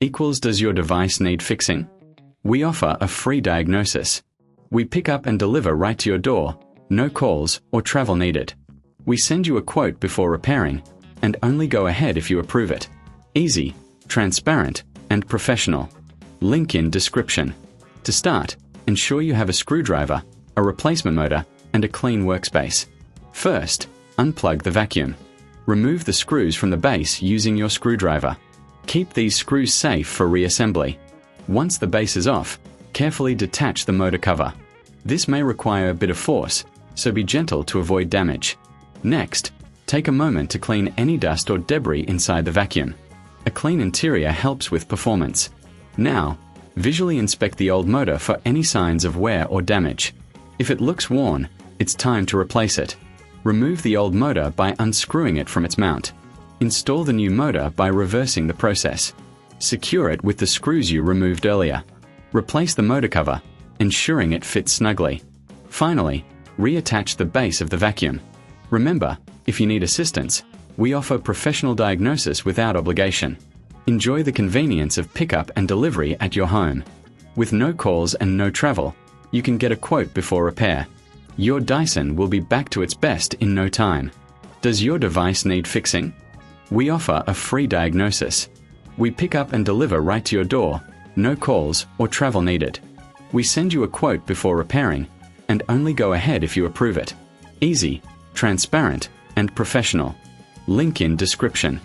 equals does your device need fixing? We offer a free diagnosis. We pick up and deliver right to your door, no calls or travel needed. We send you a quote before repairing, and only go ahead if you approve it. Easy, transparent, and professional. Link in description. To start, ensure you have a screwdriver, a replacement motor, and a clean workspace. First, unplug the vacuum. Remove the screws from the base using your screwdriver. Keep these screws safe for reassembly. Once the base is off, carefully detach the motor cover. This may require a bit of force, so be gentle to avoid damage. Next, take a moment to clean any dust or debris inside the vacuum. A clean interior helps with performance. Now, visually inspect the old motor for any signs of wear or damage. If it looks worn, it's time to replace it. Remove the old motor by unscrewing it from its mount. Install the new motor by reversing the process. Secure it with the screws you removed earlier. Replace the motor cover, ensuring it fits snugly. Finally, reattach the base of the vacuum. Remember, if you need assistance, we offer professional diagnosis without obligation. Enjoy the convenience of pickup and delivery at your home. With no calls and no travel, you can get a quote before repair. Your Dyson will be back to its best in no time. Does your device need fixing? We offer a free diagnosis. We pick up and deliver right to your door, no calls or travel needed. We send you a quote before repairing, and only go ahead if you approve it. Easy, transparent, and professional. Link in description.